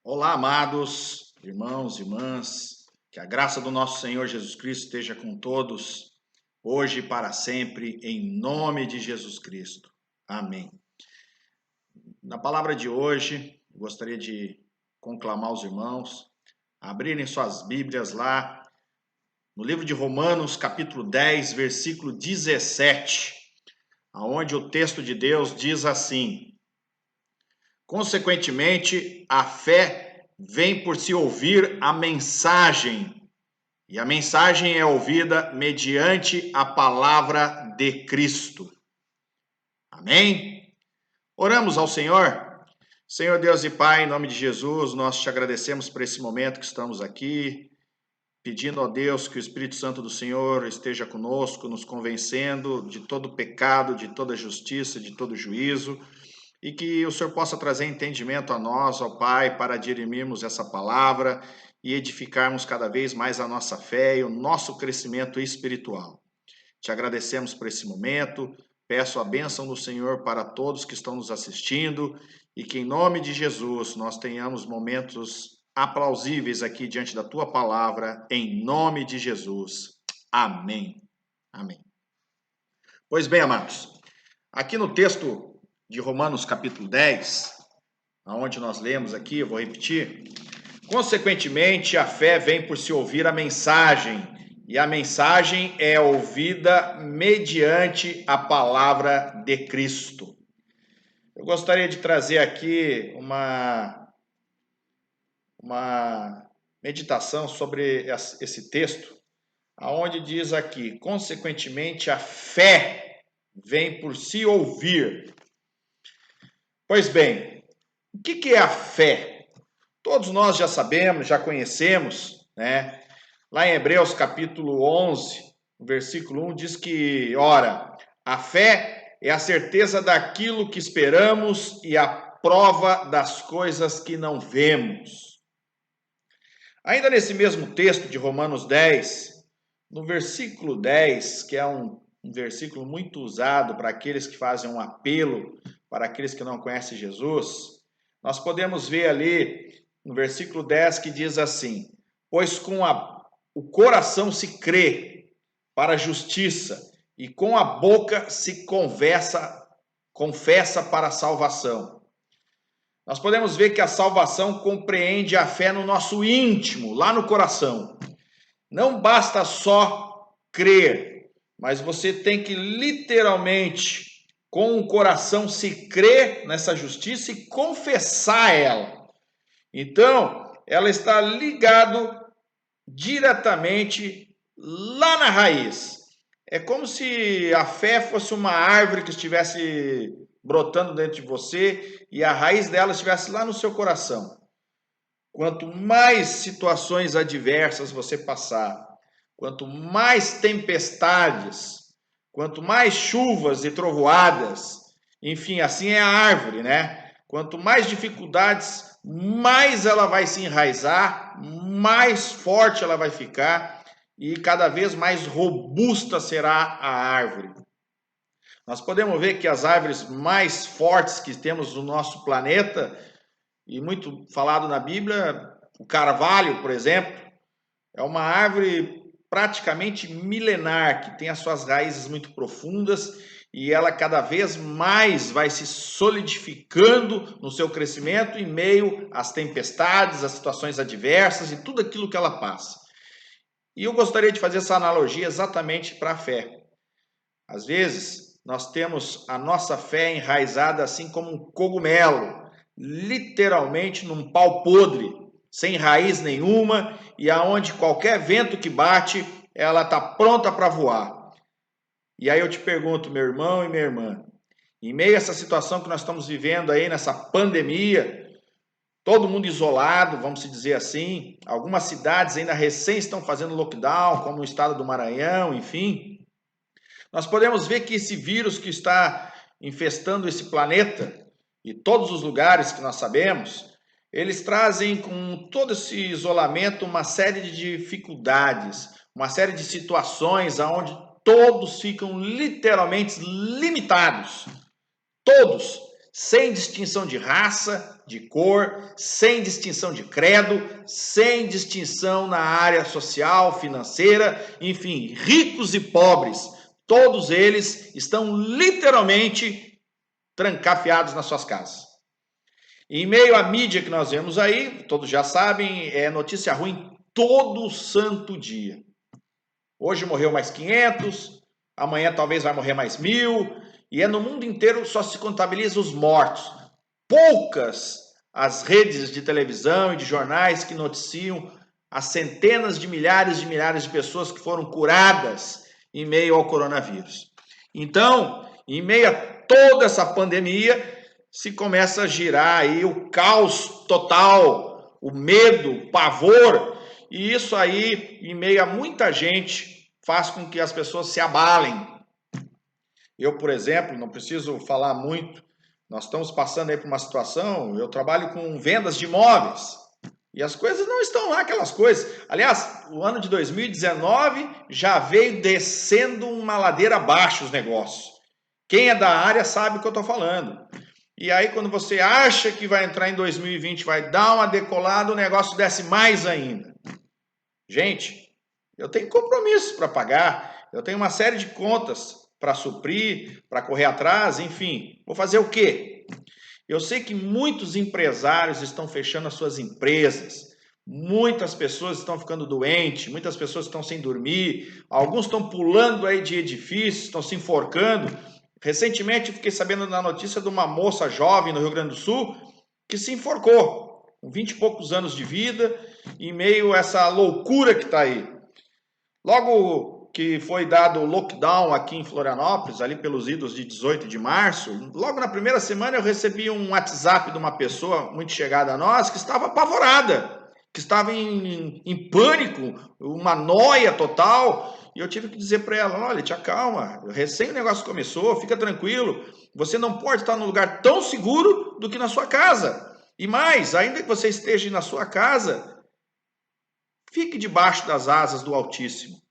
Olá, amados irmãos e irmãs, que a graça do nosso Senhor Jesus Cristo esteja com todos, hoje e para sempre, em nome de Jesus Cristo. Amém. Na palavra de hoje, gostaria de conclamar os irmãos a abrirem suas Bíblias lá no livro de Romanos, capítulo 10, versículo 17, aonde o texto de Deus diz assim: consequentemente, a fé vem por se ouvir a mensagem, e a mensagem é ouvida mediante a palavra de Cristo. Amém? Oramos ao Senhor. Senhor Deus e Pai, em nome de Jesus, nós te agradecemos por esse momento que estamos aqui, pedindo a Deus que o Espírito Santo do Senhor esteja conosco, nos convencendo de todo pecado, de toda justiça, de todo juízo, e que o Senhor possa trazer entendimento a nós, ó Pai, para dirimirmos essa palavra e edificarmos cada vez mais a nossa fé e o nosso crescimento espiritual. Te agradecemos por esse momento, peço a bênção do Senhor para todos que estão nos assistindo e que em nome de Jesus nós tenhamos momentos aplausíveis aqui diante da Tua palavra, em nome de Jesus. Amém. Amém. Pois bem, amados, aqui no texto de Romanos capítulo 10, aonde nós lemos aqui, eu vou repetir: consequentemente, a fé vem por se ouvir a mensagem, e a mensagem é ouvida mediante a palavra de Cristo. Eu gostaria de trazer aqui uma meditação sobre esse texto, aonde diz aqui: consequentemente, a fé vem por se ouvir. Pois bem, o que é a fé? Todos nós já sabemos, já conhecemos, né? Lá em Hebreus capítulo 11, versículo 1, diz que, ora, a fé é a certeza daquilo que esperamos e a prova das coisas que não vemos. Ainda nesse mesmo texto de Romanos 10, no versículo 10, que é um versículo muito usado para aqueles que fazem um apelo, para aqueles que não conhecem Jesus, nós podemos ver ali no versículo 10 que diz assim: pois com o coração se crê para a justiça, e com a boca se confessa para a salvação. Nós podemos ver que a salvação compreende a fé no nosso íntimo, lá no coração. Não basta só crer, mas você tem que literalmente, com o coração, se crer nessa justiça e confessar ela. Então, ela está ligada diretamente lá na raiz. É como se a fé fosse uma árvore que estivesse brotando dentro de você e a raiz dela estivesse lá no seu coração. Quanto mais situações adversas você passar, quanto mais tempestades, quanto mais chuvas e trovoadas, enfim, assim é a árvore, né? Quanto mais dificuldades, mais ela vai se enraizar, mais forte ela vai ficar e cada vez mais robusta será a árvore. Nós podemos ver que as árvores mais fortes que temos no nosso planeta, e muito falado na Bíblia, o carvalho, por exemplo, é uma árvore praticamente milenar, que tem as suas raízes muito profundas e ela cada vez mais vai se solidificando no seu crescimento em meio às tempestades, às situações adversas e tudo aquilo que ela passa. E eu gostaria de fazer essa analogia exatamente para a fé. Às vezes, nós temos a nossa fé enraizada assim como um cogumelo, literalmente num pau podre, sem raiz nenhuma, e aonde qualquer vento que bate, ela está pronta para voar. E aí eu te pergunto, meu irmão e minha irmã, em meio a essa situação que nós estamos vivendo aí, nessa pandemia, todo mundo isolado, vamos dizer assim, algumas cidades ainda recém estão fazendo lockdown, como o estado do Maranhão, enfim, nós podemos ver que esse vírus que está infestando esse planeta e todos os lugares que nós sabemos, eles trazem com todo esse isolamento uma série de dificuldades, uma série de situações onde todos ficam literalmente limitados. Todos, sem distinção de raça, de cor, sem distinção de credo, sem distinção na área social, financeira, enfim, ricos e pobres, todos eles estão literalmente trancafiados nas suas casas. Em meio à mídia que nós vemos aí, todos já sabem, é notícia ruim todo santo dia. Hoje morreu mais 500, amanhã talvez vai morrer mais 1.000, e no mundo inteiro só se contabiliza os mortos. Poucas as redes de televisão e de jornais que noticiam as centenas de milhares de pessoas que foram curadas em meio ao coronavírus. Então, em meio a toda essa pandemia, se começa a girar aí o caos total, o medo, o pavor, e isso aí, em meio a muita gente, faz com que as pessoas se abalem. Eu, por exemplo, não preciso falar muito, nós estamos passando aí por uma situação, eu trabalho com vendas de imóveis, e as coisas não estão lá aquelas coisas. Aliás, o ano de 2019 já veio descendo uma ladeira abaixo os negócios. Quem é da área sabe o que eu estou falando. E aí, quando você acha que vai entrar em 2020, vai dar uma decolada, o negócio desce mais ainda. Gente, eu tenho compromissos para pagar, eu tenho uma série de contas para suprir, para correr atrás, enfim. Vou fazer o quê? Eu sei que muitos empresários estão fechando as suas empresas, muitas pessoas estão ficando doentes, muitas pessoas estão sem dormir, alguns estão pulando aí de edifícios, estão se enforcando. Recentemente eu fiquei sabendo da notícia de uma moça jovem no Rio Grande do Sul que se enforcou, com 20 e poucos anos de vida, em meio a essa loucura que está aí. Logo que foi dado o lockdown aqui em Florianópolis, ali pelos idos de 18 de março, logo na primeira semana eu recebi um WhatsApp de uma pessoa muito chegada a nós que estava apavorada, que estava em pânico, uma noia total, e eu tive que dizer para ela, olha, te acalma, recém o negócio começou, fica tranquilo, você não pode estar num lugar tão seguro do que na sua casa. E mais, ainda que você esteja na sua casa, fique debaixo das asas do Altíssimo.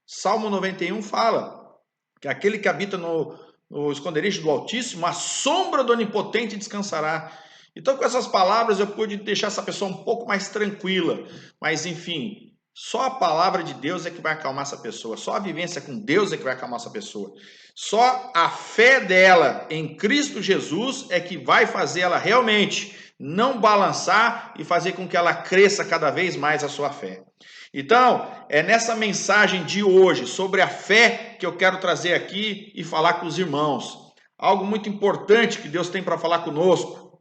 Salmo 91 fala que aquele que habita no esconderijo do Altíssimo, a sombra do Onipotente descansará. Então, com essas palavras, eu pude deixar essa pessoa um pouco mais tranquila. Mas, enfim, só a palavra de Deus é que vai acalmar essa pessoa. Só a vivência com Deus é que vai acalmar essa pessoa. Só a fé dela em Cristo Jesus é que vai fazer ela realmente não balançar e fazer com que ela cresça cada vez mais a sua fé. Então, é nessa mensagem de hoje sobre a fé que eu quero trazer aqui e falar com os irmãos. Algo muito importante que Deus tem para falar conosco.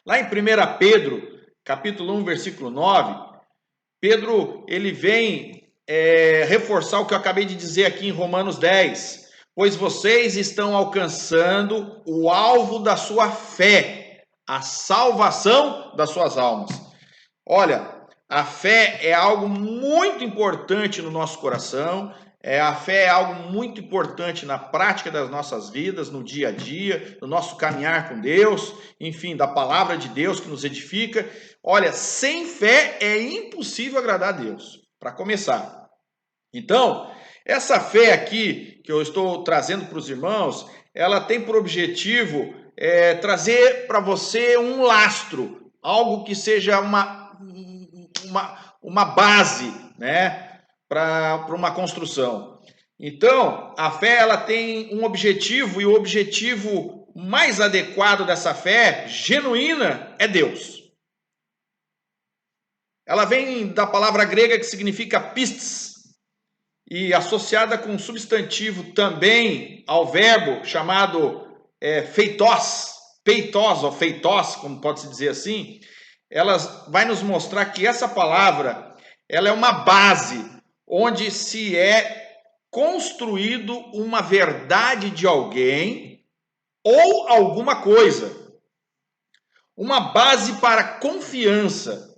Lá em 1 Pedro, capítulo 1, versículo 9, Pedro ele vem reforçar o que eu acabei de dizer aqui em Romanos 10. Pois vocês estão alcançando o alvo da sua fé, a salvação das suas almas. Olha, a fé é algo muito importante no nosso coração, a fé é algo muito importante na prática das nossas vidas, no dia a dia, no nosso caminhar com Deus, enfim, da palavra de Deus que nos edifica. Olha, sem fé é impossível agradar a Deus, para começar. Então, essa fé aqui que eu estou trazendo para os irmãos, ela tem por objetivo trazer para você um lastro, algo que seja uma base, né, para uma construção. Então, a fé ela tem um objetivo, e o objetivo mais adequado dessa fé, genuína, é Deus. Ela vem da palavra grega que significa pistes, e associada com um substantivo também ao verbo chamado peitos ou feitos, como pode-se dizer assim. Ela vai nos mostrar que essa palavra ela é uma base onde se é construído uma verdade de alguém ou alguma coisa. Uma base para confiança,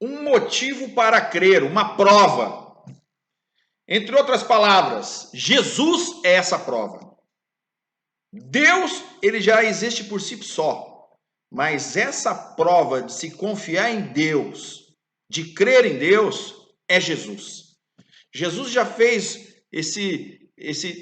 um motivo para crer, uma prova. Entre outras palavras, Jesus é essa prova. Deus, ele já existe por si só. Mas essa prova de se confiar em Deus, de crer em Deus, é Jesus. Jesus já fez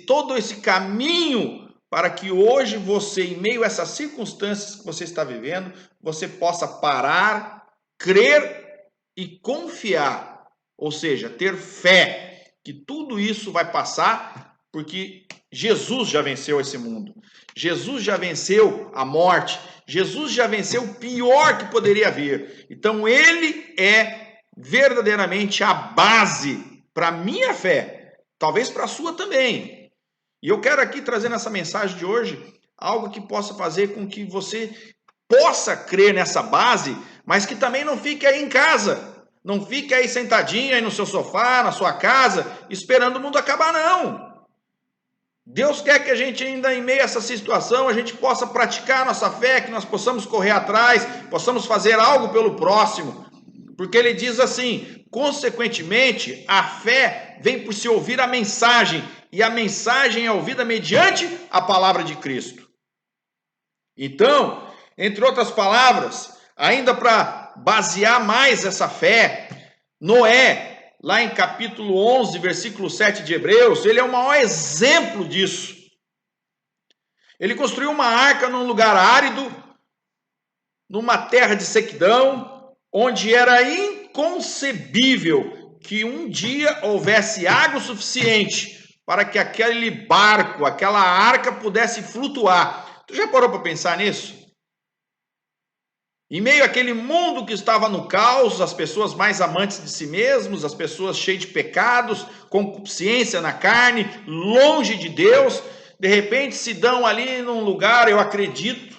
todo esse caminho para que hoje você, em meio a essas circunstâncias que você está vivendo, você possa parar, crer e confiar, ou seja, ter fé que tudo isso vai passar, porque Jesus já venceu esse mundo. Jesus já venceu a morte. Jesus já venceu o pior que poderia vir. Então ele é verdadeiramente a base para a minha fé, talvez para a sua também. E eu quero aqui trazer nessa mensagem de hoje algo que possa fazer com que você possa crer nessa base, mas que também não fique aí em casa. Não fique aí sentadinho aí no seu sofá, na sua casa, esperando o mundo acabar, não. Deus quer que a gente ainda em meio a essa situação, a gente possa praticar nossa fé, que nós possamos correr atrás, possamos fazer algo pelo próximo. Porque ele diz assim, consequentemente, a fé vem por se ouvir a mensagem, e a mensagem é ouvida mediante a palavra de Cristo. Então, entre outras palavras, ainda para basear mais essa fé, Noé, lá em capítulo 11, versículo 7 de Hebreus, ele é o maior exemplo disso. Ele construiu uma arca num lugar árido, numa terra de sequidão, onde era inconcebível que um dia houvesse água suficiente para que aquele barco, aquela arca pudesse flutuar. Tu já parou para pensar nisso? Em meio àquele mundo que estava no caos, as pessoas mais amantes de si mesmos, as pessoas cheias de pecados, concupiscência na carne, longe de Deus, de repente se dão ali num lugar, eu acredito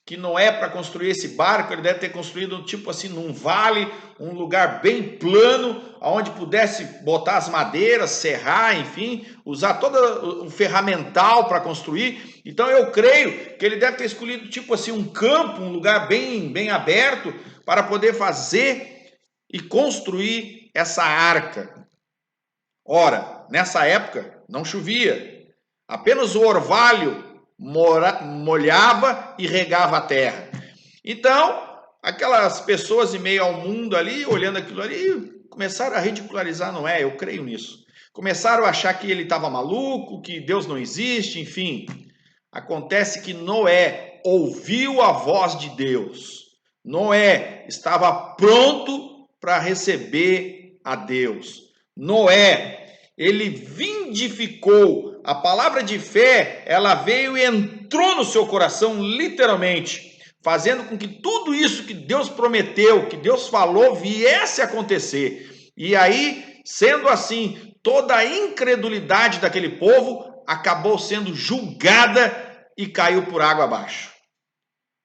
que Noé, para construir esse barco, ele deve ter construído tipo assim num vale, um lugar bem plano, onde pudesse botar as madeiras, serrar, enfim, usar todo o ferramental para construir. Então eu creio que ele deve ter escolhido tipo assim um campo, um lugar bem aberto para poder fazer e construir essa arca. Ora, nessa época não chovia, apenas o orvalho molhava e regava a terra. Então, aquelas pessoas em meio ao mundo ali, olhando aquilo ali, começaram a ridicularizar Noé, eu creio nisso. Começaram a achar que ele estava maluco, que Deus não existe, enfim. Acontece que Noé ouviu a voz de Deus. Noé estava pronto para receber a Deus. Noé, ele vindificou. A palavra de fé, ela veio e entrou no seu coração, literalmente, fazendo com que tudo isso que Deus prometeu, que Deus falou, viesse a acontecer. E aí, sendo assim, toda a incredulidade daquele povo acabou sendo julgada e caiu por água abaixo.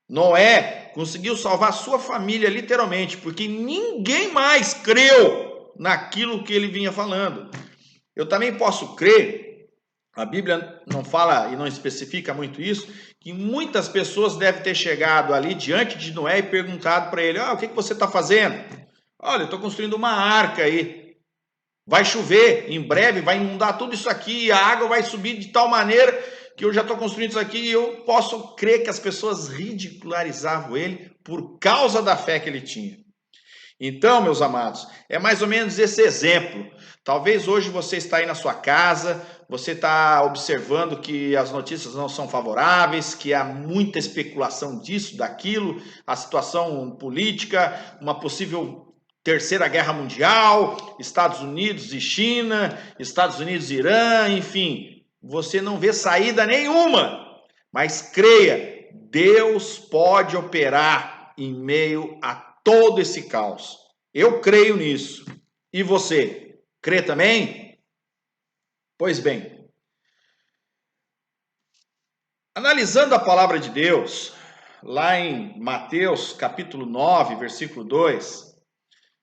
Noé conseguiu salvar sua família, literalmente, porque ninguém mais creu naquilo que ele vinha falando. Eu também posso crer, a Bíblia não fala e não especifica muito isso, que muitas pessoas devem ter chegado ali diante de Noé e perguntado para ele, o que você está fazendo? Olha, eu estou construindo uma arca aí, vai chover, em breve vai inundar tudo isso aqui, a água vai subir de tal maneira que eu já estou construindo isso aqui, e eu posso crer que as pessoas ridicularizavam ele por causa da fé que ele tinha. Então, meus amados, é mais ou menos esse exemplo. Talvez hoje você está aí na sua casa, você está observando que as notícias não são favoráveis, que há muita especulação disso, daquilo, a situação política, uma possível terceira guerra mundial, Estados Unidos e China, Estados Unidos e Irã, enfim, você não vê saída nenhuma, mas creia, Deus pode operar em meio a todo esse caos. Eu creio nisso. E você, crê também? Pois bem, analisando a palavra de Deus, lá em Mateus capítulo 9, versículo 2,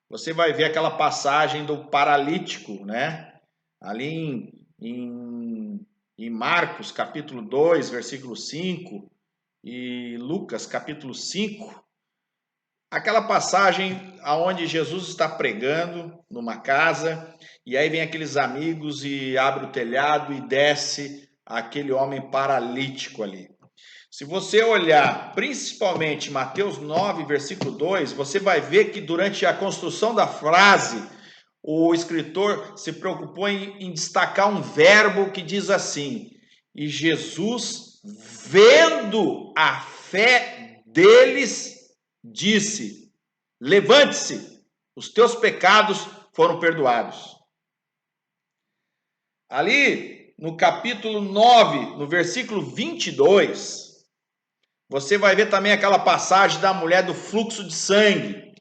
você vai ver aquela passagem do paralítico, né? Ali em Marcos capítulo 2, versículo 5 e Lucas capítulo 5, aquela passagem aonde Jesus está pregando numa casa e aí vem aqueles amigos e abre o telhado e desce aquele homem paralítico ali. Se você olhar principalmente Mateus 9, versículo 2, você vai ver que durante a construção da frase, o escritor se preocupou em destacar um verbo que diz assim, E Jesus, vendo a fé deles, disse: levante-se, os teus pecados foram perdoados. Ali no capítulo 9, no versículo 22, você vai ver também aquela passagem da mulher do fluxo de sangue.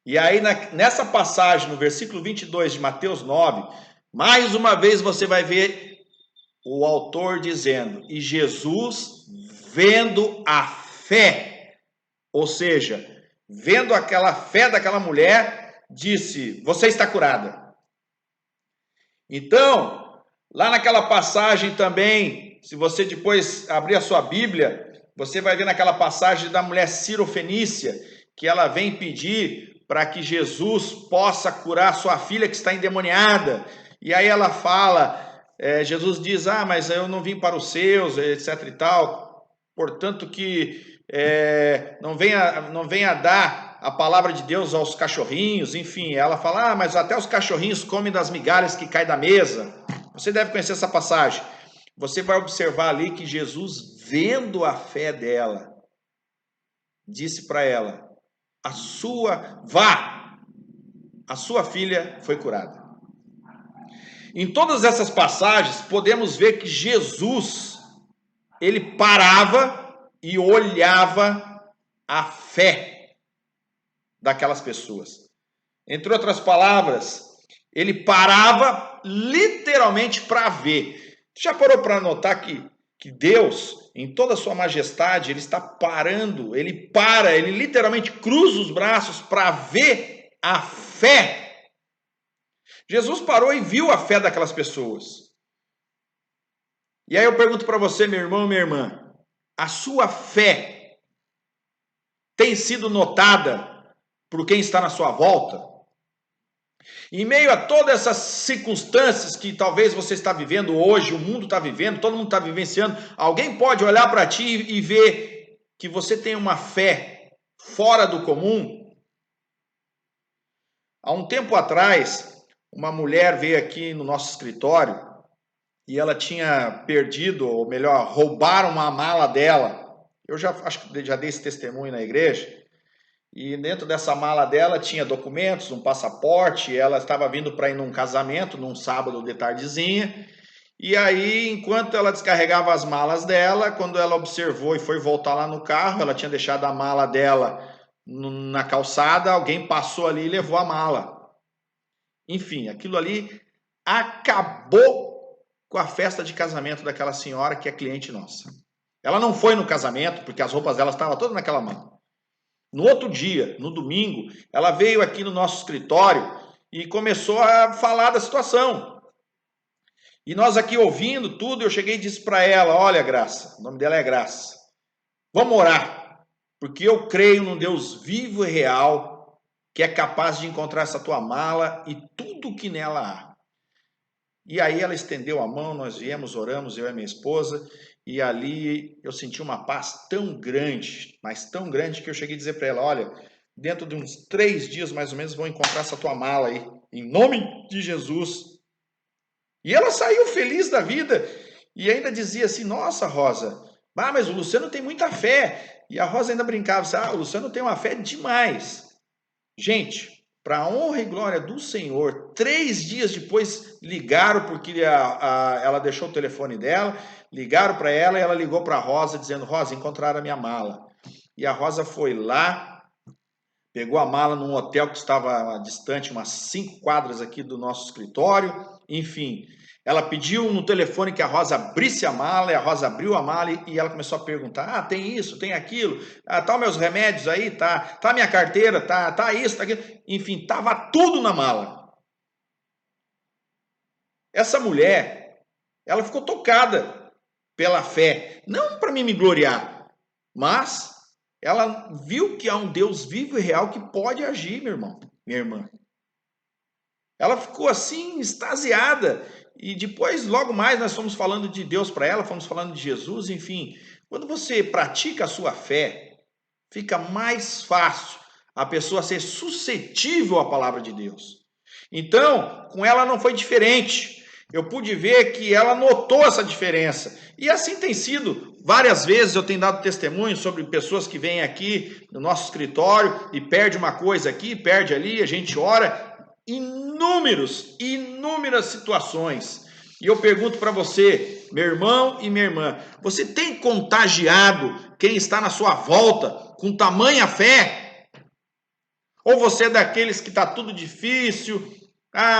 E aí nessa passagem, no versículo 22 de Mateus 9, mais uma vez você vai ver o autor dizendo: e Jesus, vendo a fé, ou seja, vendo aquela fé daquela mulher, disse: você está curada. Então, lá naquela passagem também, se você depois abrir a sua Bíblia, você vai ver naquela passagem da mulher Cirofenícia, que ela vem pedir para que Jesus possa curar sua filha que está endemoniada. E aí ela fala, Jesus diz: mas eu não vim para os seus, etc e tal, portanto que não venha dar a palavra de Deus aos cachorrinhos. Enfim, ela fala: mas até os cachorrinhos comem das migalhas que caem da mesa. Você deve conhecer essa passagem. Você vai observar ali que Jesus, vendo a fé dela, disse para ela: vá, a sua filha foi curada. Em todas essas passagens, podemos ver que Jesus, ele parava e olhava a fé daquelas pessoas. Entre outras palavras, ele parava literalmente para ver. Já parou para notar que Deus, em toda a sua majestade, ele está parando, ele literalmente cruza os braços para ver a fé. Jesus parou e viu a fé daquelas pessoas. E aí eu pergunto para você, meu irmão, minha irmã, a sua fé tem sido notada por quem está na sua volta? Em meio a todas essas circunstâncias que talvez você está vivendo hoje, o mundo está vivendo, todo mundo está vivenciando, alguém pode olhar para ti e ver que você tem uma fé fora do comum? Há um tempo atrás, uma mulher veio aqui no nosso escritório e ela tinha perdido, ou melhor, roubaram uma mala dela. Eu acho que já dei esse testemunho na igreja. E dentro dessa mala dela tinha documentos, um passaporte. Ela estava vindo para ir num casamento, num sábado de tardezinha. E aí, enquanto ela descarregava as malas dela, quando ela observou e foi voltar lá no carro, ela tinha deixado a mala dela na calçada, alguém passou ali e levou a mala. Enfim, aquilo ali acabou com a festa de casamento daquela senhora que é cliente nossa. Ela não foi no casamento porque as roupas dela estavam todas naquela mala. No outro dia, no domingo, ela veio aqui no nosso escritório e começou a falar da situação. E nós aqui ouvindo tudo, eu cheguei e disse para ela: olha, Graça, o nome dela é Graça, vamos orar, porque eu creio num Deus vivo e real, que é capaz de encontrar essa tua mala e tudo que nela há. E aí ela estendeu a mão, nós viemos, oramos, eu e minha esposa, e ali eu senti uma paz tão grande, mas tão grande, que eu cheguei a dizer para ela: olha, dentro de uns 3 dias mais ou menos vou encontrar essa tua mala aí, em nome de Jesus. E ela saiu feliz da vida e ainda dizia assim: nossa, Rosa, mas o Luciano tem muita fé. E a Rosa ainda brincava assim: o Luciano tem uma fé demais. Gente, para a honra e glória do Senhor, 3 dias depois ligaram, porque ela deixou o telefone dela, ligaram para ela e ela ligou para a Rosa dizendo: Rosa, encontraram a minha mala. E a Rosa foi lá, pegou a mala num hotel que estava distante, umas 5 quadras aqui do nosso escritório. Enfim, ela pediu no telefone que a Rosa abrisse a mala, e a Rosa abriu a mala e ela começou a perguntar: tem isso, tem aquilo, tá meus remédios aí, tá minha carteira, tá isso, tá aquilo. Enfim, tava tudo na mala. Essa mulher, ela ficou tocada pela fé, não para mim me gloriar, mas ela viu que há um Deus vivo e real que pode agir, meu irmão, minha irmã. Ela ficou assim, extasiada. E depois, logo mais, nós fomos falando de Deus para ela, fomos falando de Jesus, enfim. Quando você pratica a sua fé, fica mais fácil a pessoa ser suscetível à palavra de Deus. Então, com ela não foi diferente. eu pude ver que ela notou essa diferença. E assim tem sido. Várias vezes eu tenho dado testemunho sobre pessoas que vêm aqui no nosso escritório e perde uma coisa aqui, perde ali, a gente ora. Inúmeras situações. E eu pergunto para você, meu irmão e minha irmã, você tem contagiado quem está na sua volta com tamanha fé? Ou você é daqueles que está tudo difícil,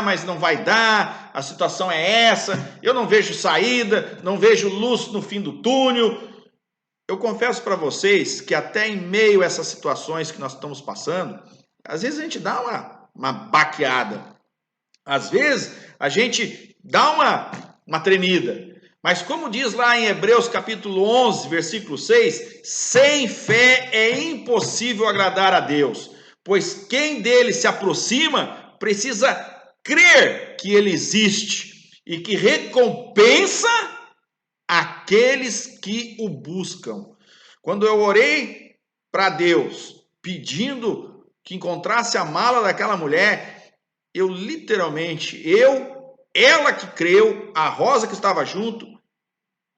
mas não vai dar, a situação é essa, eu não vejo saída, não vejo luz no fim do túnel. Eu confesso para vocês que até em meio a essas situações que nós estamos passando, às vezes a gente dá uma baqueada, às vezes a gente dá uma tremida, mas como diz lá em Hebreus capítulo 11, versículo 6, sem fé é impossível agradar a Deus, pois quem dele se aproxima precisa crer que ele existe e que recompensa aqueles que o buscam. Quando eu orei para Deus, pedindo que encontrasse a mala daquela mulher, eu literalmente, ela que creu, a Rosa que estava junto,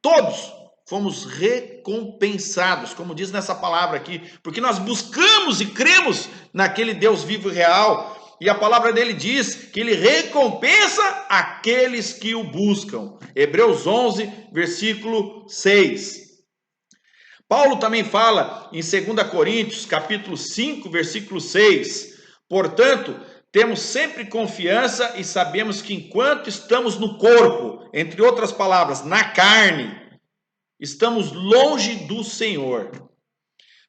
todos fomos recompensados, como diz nessa palavra aqui, porque nós buscamos e cremos naquele Deus vivo e real, e a palavra dele diz que ele recompensa aqueles que o buscam. Hebreus 11, versículo 6. Paulo também fala em 2 Coríntios, capítulo 5, versículo 6. Portanto, temos sempre confiança e sabemos que enquanto estamos no corpo, entre outras palavras, na carne, estamos longe do Senhor.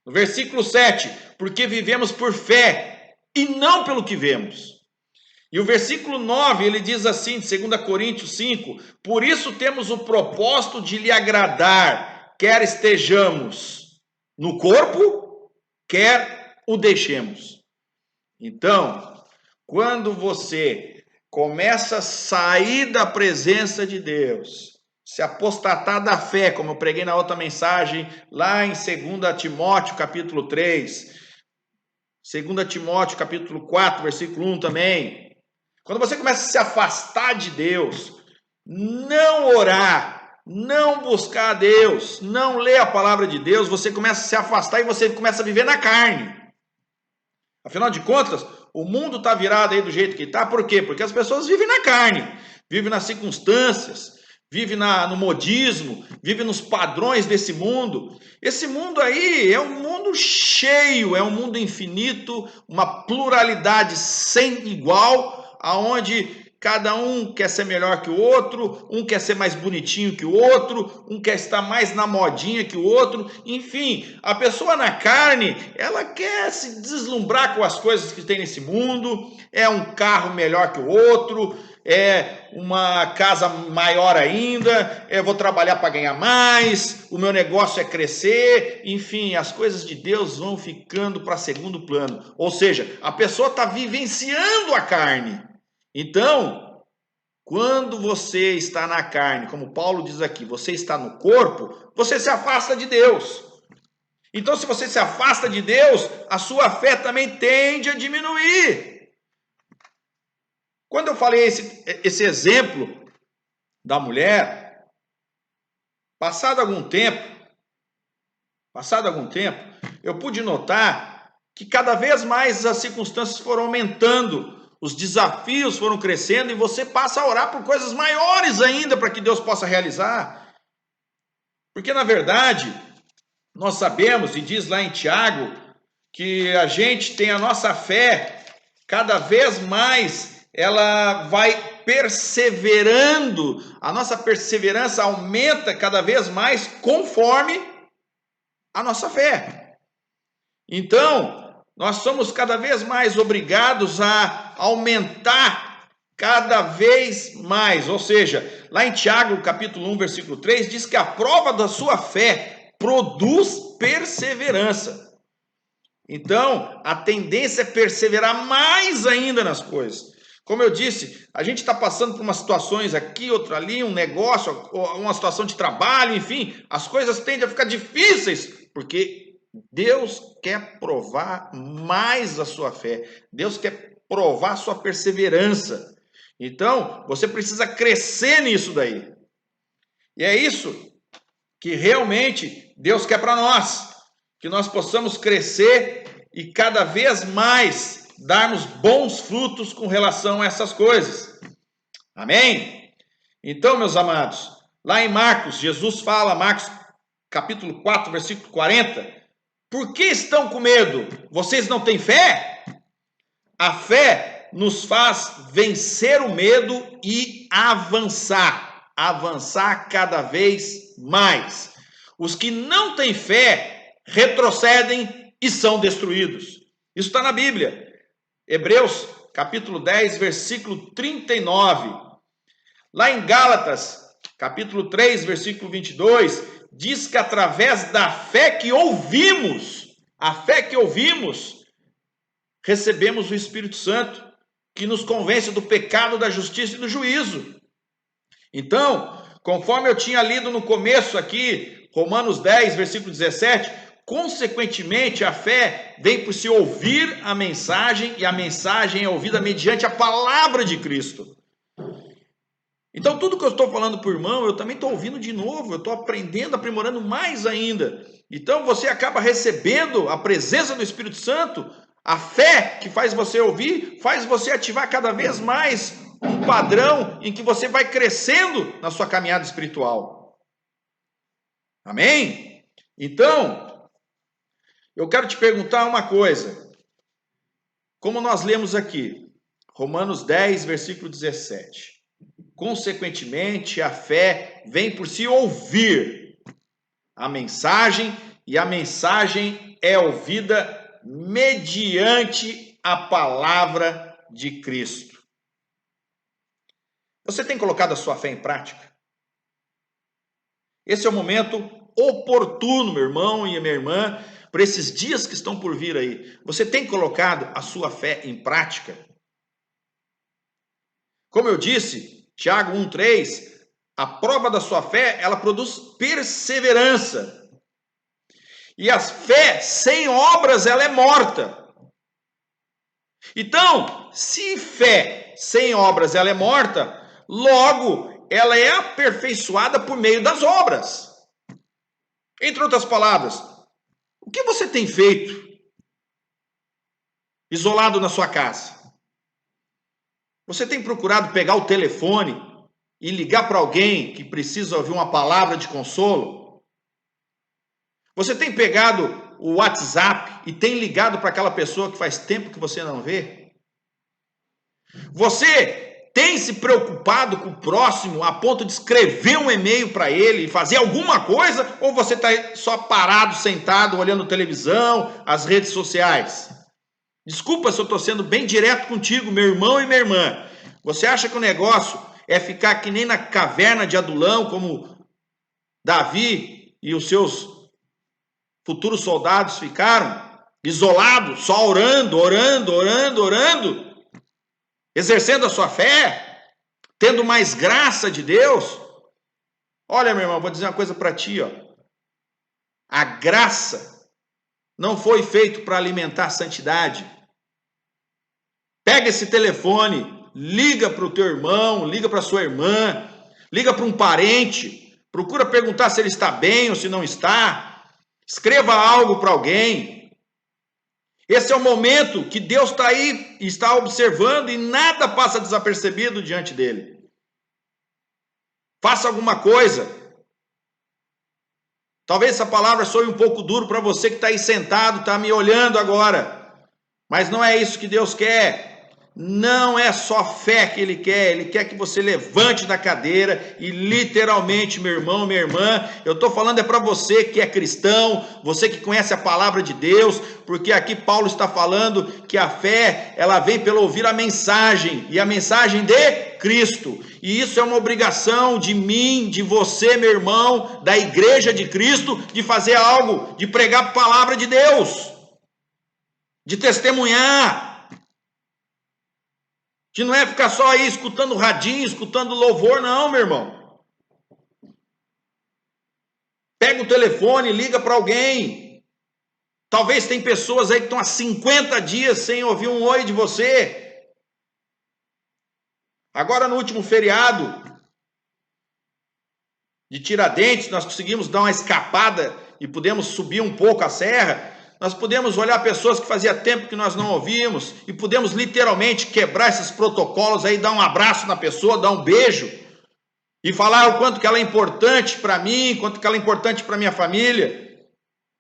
No versículo 7, porque vivemos por fé e não pelo que vemos. E o versículo 9, ele diz assim, de 2 Coríntios 5, por isso temos o propósito de lhe agradar, quer estejamos no corpo, quer o deixemos. Então, quando você começa a sair da presença de Deus, se apostatar da fé, como eu preguei na outra mensagem, lá em 2 Timóteo, capítulo 3, 2 Timóteo, capítulo 4, versículo 1 também. Quando você começa a se afastar de Deus, não orar, não buscar a Deus, não ler a palavra de Deus, você começa a se afastar e você começa a viver na carne. Afinal de contas, o mundo está virado aí do jeito que está, por quê? Porque as pessoas vivem na carne, vivem nas circunstâncias, vivem no modismo, vivem nos padrões desse mundo. Esse mundo aí é um mundo cheio, é um mundo infinito, uma pluralidade sem igual, aonde cada um quer ser melhor que o outro, um quer ser mais bonitinho que o outro, um quer estar mais na modinha que o outro. Enfim, a pessoa na carne, ela quer se deslumbrar com as coisas que tem nesse mundo, é um carro melhor que o outro, é uma casa maior ainda, vou trabalhar para ganhar mais, o meu negócio é crescer, enfim, as coisas de Deus vão ficando para segundo plano. Ou seja, a pessoa está vivenciando a carne. Então, quando você está na carne, como Paulo diz aqui, você está no corpo, você se afasta de Deus. Então, se você se afasta de Deus, a sua fé também tende a diminuir. Quando eu falei esse exemplo da mulher, passado algum tempo, eu pude notar que cada vez mais as circunstâncias foram aumentando, os desafios foram crescendo e você passa a orar por coisas maiores ainda para que Deus possa realizar. Porque na verdade, nós sabemos, e diz lá em Tiago, que a gente tem a nossa fé cada vez mais, ela vai perseverando, a nossa perseverança aumenta cada vez mais conforme a nossa fé. Então, nós somos cada vez mais obrigados a aumentar cada vez mais. Ou seja, lá em Tiago, capítulo 1, versículo 3, diz que a prova da sua fé produz perseverança. Então, a tendência é perseverar mais ainda nas coisas. Como eu disse, a gente está passando por umas situações aqui, outra ali, um negócio, uma situação de trabalho, enfim, as coisas tendem a ficar difíceis, porque Deus quer provar mais a sua fé, Deus quer provar a sua perseverança. Então, você precisa crescer nisso daí. E é isso que realmente Deus quer para nós, que nós possamos crescer e cada vez mais darmos bons frutos com relação a essas coisas. Amém? Então, meus amados, lá em Marcos, Jesus fala, Marcos capítulo 4, versículo 40, por que estão com medo? Vocês não têm fé? A fé nos faz vencer o medo e avançar cada vez mais. Os que não têm fé retrocedem e são destruídos. Isso está na Bíblia. Hebreus capítulo 10, versículo 39. Lá em Gálatas, capítulo 3, versículo 22, diz que através da fé que ouvimos, recebemos o Espírito Santo, que nos convence do pecado, da justiça e do juízo. Então, conforme eu tinha lido no começo aqui, Romanos 10, versículo 17, consequentemente a fé vem por se ouvir a mensagem, e a mensagem é ouvida mediante a palavra de Cristo. Então, tudo que eu estou falando para o irmão, eu também estou ouvindo de novo, eu estou aprendendo, aprimorando mais ainda. Então, você acaba recebendo a presença do Espírito Santo, a fé que faz você ouvir, faz você ativar cada vez mais um padrão em que você vai crescendo na sua caminhada espiritual. Amém? Então, eu quero te perguntar uma coisa. Como nós lemos aqui, Romanos 10, versículo 17. Consequentemente, a fé vem por se ouvir a mensagem, e a mensagem é ouvida mediante a palavra de Cristo. Você tem colocado a sua fé em prática? Esse é o momento oportuno, meu irmão e minha irmã, para esses dias que estão por vir aí. Você tem colocado a sua fé em prática? Como eu disse, Tiago 1,3, a prova da sua fé, ela produz perseverança. E a fé sem obras, ela é morta. Então, se fé sem obras, ela é morta, logo, ela é aperfeiçoada por meio das obras. Entre outras palavras, o que você tem feito isolado na sua casa? Você tem procurado pegar o telefone e ligar para alguém que precisa ouvir uma palavra de consolo? Você tem pegado o WhatsApp e tem ligado para aquela pessoa que faz tempo que você não vê? Você tem se preocupado com o próximo a ponto de escrever um e-mail para ele e fazer alguma coisa? Ou você está só parado, sentado, olhando televisão, as redes sociais? Desculpa se eu estou sendo bem direto contigo, meu irmão e minha irmã. Você acha que o negócio é ficar que nem na caverna de Adulão, como Davi e os seus futuros soldados ficaram, isolados, só orando, exercendo a sua fé, tendo mais graça de Deus? Olha, meu irmão, vou dizer uma coisa para ti, ó. A graça não foi feita para alimentar a santidade. Pega esse telefone, liga para o teu irmão, liga para a sua irmã, liga para um parente, procura perguntar se ele está bem ou se não está, escreva algo para alguém. Esse é o momento que Deus está aí, está observando e nada passa desapercebido diante dele. Faça alguma coisa. Talvez essa palavra soe um pouco duro para você que está aí sentado, está me olhando agora, mas não é isso que Deus quer. Não é só fé que Ele quer que você levante da cadeira e literalmente, meu irmão, minha irmã, eu estou falando é para você que é cristão, você que conhece a palavra de Deus, porque aqui Paulo está falando que a fé, ela vem pelo ouvir a mensagem, e a mensagem de Cristo, e isso é uma obrigação de mim, de você, meu irmão, da igreja de Cristo, de fazer algo, de pregar a palavra de Deus, de testemunhar, que não é ficar só aí escutando radinho, escutando louvor, não, meu irmão. Pega o telefone, liga para alguém. Talvez tem pessoas aí que estão há 50 dias sem ouvir um oi de você. Agora no último feriado de Tiradentes, nós conseguimos dar uma escapada e pudemos subir um pouco a serra. Nós pudemos olhar pessoas que fazia tempo que nós não ouvíamos e pudemos literalmente quebrar esses protocolos aí, dar um abraço na pessoa, dar um beijo e falar o quanto que ela é importante para mim, quanto que ela é importante para minha família.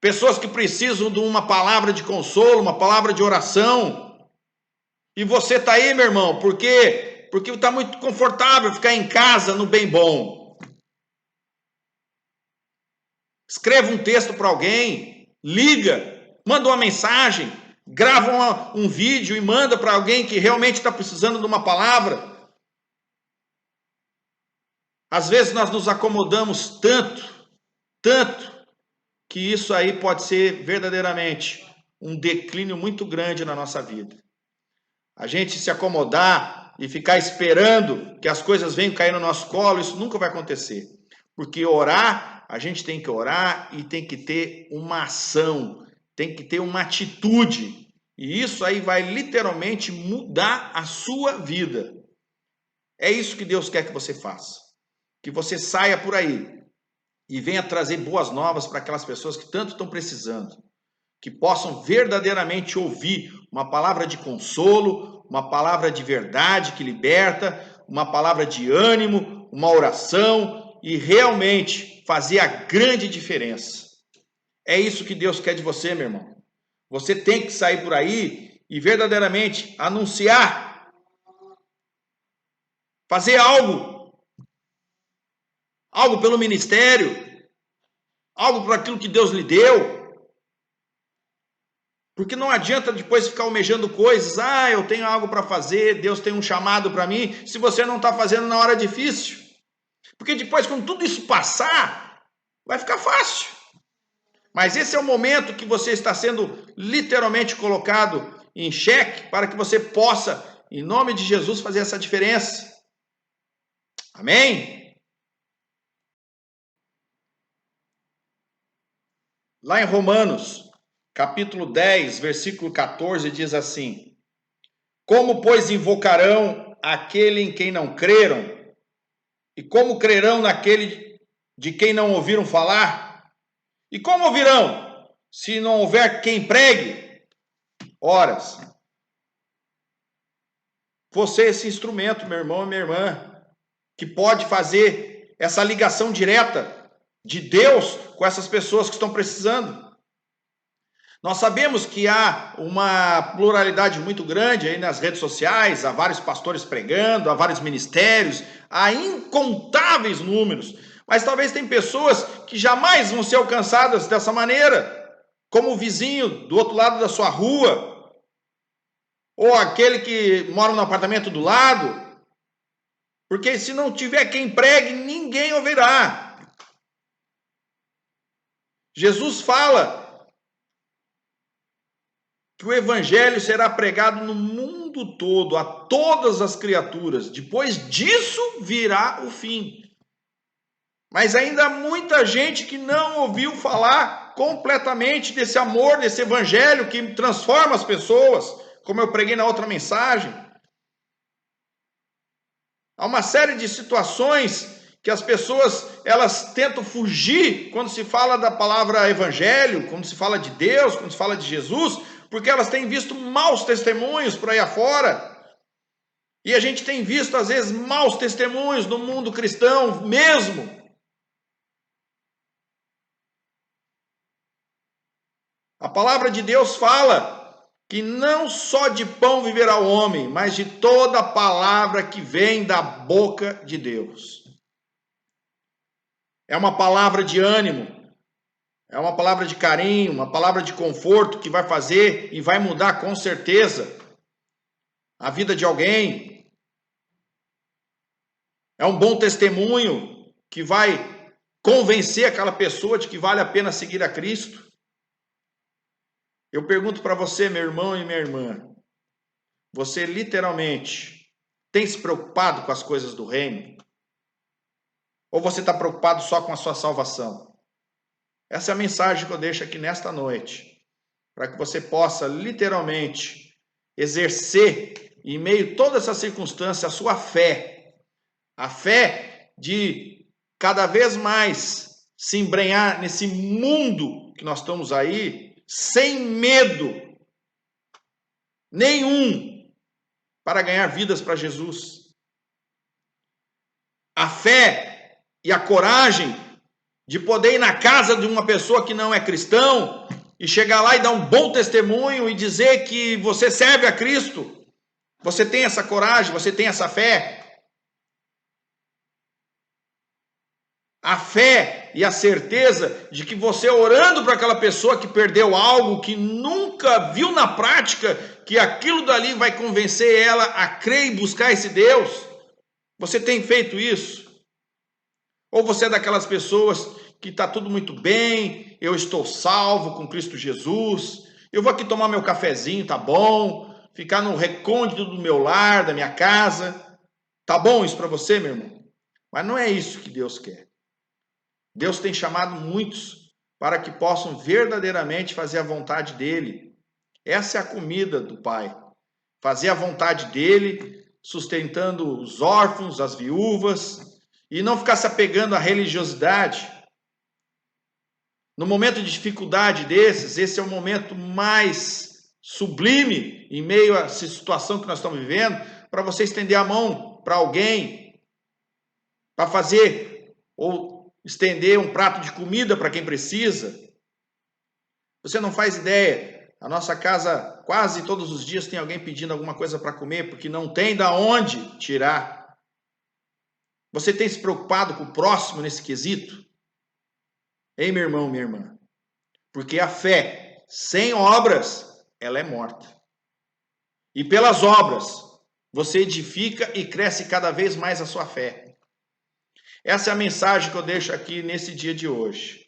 Pessoas que precisam de uma palavra de consolo, uma palavra de oração. E você está aí, meu irmão, por quê? Porque está muito confortável ficar em casa no bem bom. Escreva um texto para alguém, liga, manda uma mensagem, grava um vídeo e manda para alguém que realmente está precisando de uma palavra. Às vezes nós nos acomodamos tanto, que isso aí pode ser verdadeiramente um declínio muito grande na nossa vida. A gente se acomodar e ficar esperando que as coisas venham cair no nosso colo, isso nunca vai acontecer. Porque orar, a gente tem que orar e tem que ter uma ação, tem que ter uma atitude. E isso aí vai literalmente mudar a sua vida. É isso que Deus quer que você faça. Que você saia por aí e venha trazer boas novas para aquelas pessoas que tanto estão precisando. Que possam verdadeiramente ouvir uma palavra de consolo, uma palavra de verdade que liberta, uma palavra de ânimo, uma oração e realmente fazer a grande diferença. É isso que Deus quer de você, meu irmão. Você tem que sair por aí e verdadeiramente anunciar, fazer algo pelo ministério, algo por aquilo que Deus lhe deu. Porque não adianta depois ficar almejando coisas, eu tenho algo para fazer, Deus tem um chamado para mim, se você não está fazendo na hora difícil. Porque depois, quando tudo isso passar, vai ficar fácil. Mas esse é o momento que você está sendo literalmente colocado em xeque para que você possa, em nome de Jesus, fazer essa diferença. Amém? Lá em Romanos, capítulo 10, versículo 14, diz assim: Como, pois, invocarão aquele em quem não creram? E como crerão naquele de quem não ouviram falar? E como ouvirão, se não houver quem pregue? Horas. Você é esse instrumento, meu irmão e minha irmã, que pode fazer essa ligação direta de Deus com essas pessoas que estão precisando. Nós sabemos que há uma pluralidade muito grande aí nas redes sociais, há vários pastores pregando, há vários ministérios, há incontáveis números, mas talvez tem pessoas que jamais vão ser alcançadas dessa maneira, como o vizinho do outro lado da sua rua, ou aquele que mora no apartamento do lado, porque se não tiver quem pregue, ninguém ouvirá. Jesus fala que o evangelho será pregado no mundo todo, a todas as criaturas. Depois disso virá o fim. Mas ainda há muita gente que não ouviu falar completamente desse amor, desse evangelho que transforma as pessoas, como eu preguei na outra mensagem. Há uma série de situações que as pessoas, elas tentam fugir quando se fala da palavra evangelho, quando se fala de Deus, quando se fala de Jesus, porque elas têm visto maus testemunhos por aí afora. E a gente tem visto, às vezes, maus testemunhos no mundo cristão mesmo. A palavra de Deus fala que não só de pão viverá o homem, mas de toda palavra que vem da boca de Deus. É uma palavra de ânimo, é uma palavra de carinho, uma palavra de conforto que vai fazer e vai mudar com certeza a vida de alguém. É um bom testemunho que vai convencer aquela pessoa de que vale a pena seguir a Cristo. Eu pergunto para você, meu irmão e minha irmã, você literalmente tem se preocupado com as coisas do reino? Ou você está preocupado só com a sua salvação? Essa é a mensagem que eu deixo aqui nesta noite, para que você possa literalmente exercer em meio a toda essa circunstância, a sua fé. A fé de cada vez mais se embrenhar nesse mundo que nós estamos aí, sem medo nenhum, para ganhar vidas para Jesus. A fé e a coragem de poder ir na casa de uma pessoa que não é cristão e chegar lá e dar um bom testemunho e dizer que você serve a Cristo. Você tem essa coragem, você tem essa fé. A fé e a certeza de que você orando para aquela pessoa que perdeu algo, que nunca viu na prática, que aquilo dali vai convencer ela a crer e buscar esse Deus. Você tem feito isso? Ou você é daquelas pessoas que está tudo muito bem, eu estou salvo com Cristo Jesus, eu vou aqui tomar meu cafezinho, tá bom? Ficar no recôndito do meu lar, da minha casa. Tá bom isso para você, meu irmão? Mas não é isso que Deus quer. Deus tem chamado muitos para que possam verdadeiramente fazer a vontade dele. Essa é a comida do Pai. Fazer a vontade dele, sustentando os órfãos, as viúvas, e não ficar se apegando à religiosidade. No momento de dificuldade desses, esse é o momento mais sublime, em meio a essa situação que nós estamos vivendo, para você estender a mão para alguém, para fazer ou estender um prato de comida para quem precisa. Você não faz ideia, a nossa casa quase todos os dias tem alguém pedindo alguma coisa para comer, porque não tem da onde tirar. Você tem se preocupado com o próximo nesse quesito? Ei, meu irmão, minha irmã, porque a fé sem obras, ela é morta. E pelas obras, você edifica e cresce cada vez mais a sua fé. Essa é a mensagem que eu deixo aqui nesse dia de hoje,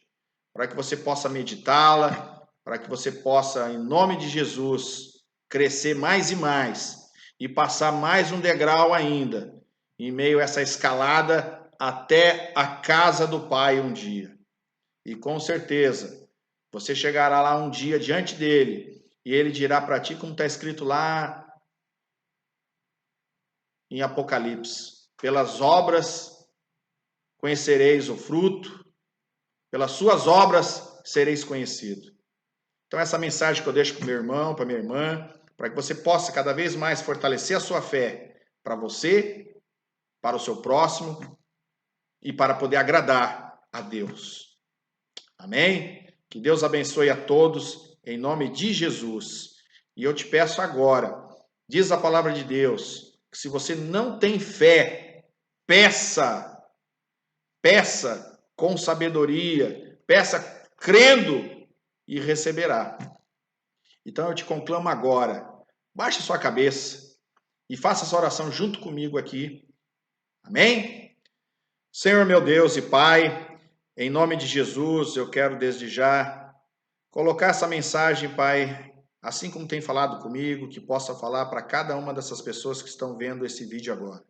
para que você possa meditá-la, para que você possa, em nome de Jesus, crescer mais e mais e passar mais um degrau ainda, em meio a essa escalada até a casa do Pai um dia. E com certeza, você chegará lá um dia diante dele e ele dirá para ti, como está escrito lá em Apocalipse: pelas obras conhecereis o fruto, pelas suas obras sereis conhecido. Então essa mensagem que eu deixo para o meu irmão, para minha irmã, para que você possa cada vez mais fortalecer a sua fé para você, para o seu próximo e para poder agradar a Deus. Amém? Que Deus abençoe a todos em nome de Jesus. E eu te peço agora, diz a palavra de Deus, que se você não tem fé, peça com sabedoria, peça crendo e receberá. Então eu te conclamo agora, baixe sua cabeça e faça essa oração junto comigo aqui. Amém? Senhor meu Deus e Pai, em nome de Jesus, eu quero desde já colocar essa mensagem, Pai, assim como tem falado comigo, que possa falar para cada uma dessas pessoas que estão vendo esse vídeo agora.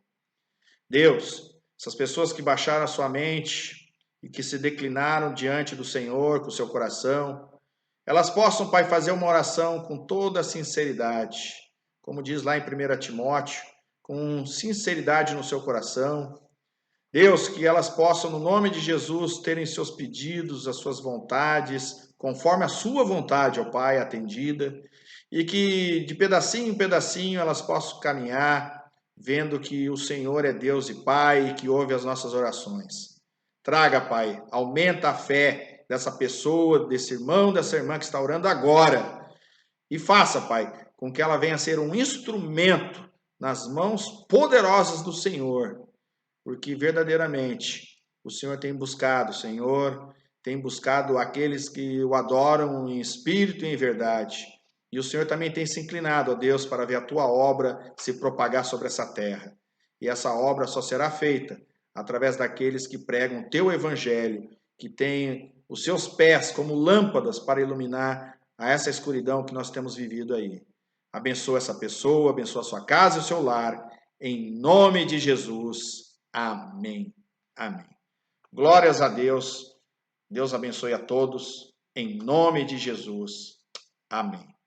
Deus, essas pessoas que baixaram a sua mente e que se declinaram diante do Senhor com o seu coração, elas possam, Pai, fazer uma oração com toda a sinceridade, como diz lá em 1 Timóteo, com sinceridade no seu coração. Deus, que elas possam, no nome de Jesus, terem seus pedidos, as suas vontades, conforme a sua vontade, ó Pai, atendida, e que de pedacinho em pedacinho elas possam caminhar, vendo que o Senhor é Deus e Pai e que ouve as nossas orações. Traga, Pai, aumenta a fé dessa pessoa, desse irmão, dessa irmã que está orando agora, e faça, Pai, com que ela venha a ser um instrumento nas mãos poderosas do Senhor, porque verdadeiramente o Senhor tem buscado, aqueles que o adoram em espírito e em verdade. E o Senhor também tem se inclinado, ó Deus, para ver a tua obra se propagar sobre essa terra. E essa obra só será feita através daqueles que pregam o teu evangelho, que têm os seus pés como lâmpadas para iluminar a essa escuridão que nós temos vivido aí. Abençoa essa pessoa, abençoa a sua casa e o seu lar, em nome de Jesus. Amém. Amém. Glórias a Deus. Deus abençoe a todos. Em nome de Jesus. Amém.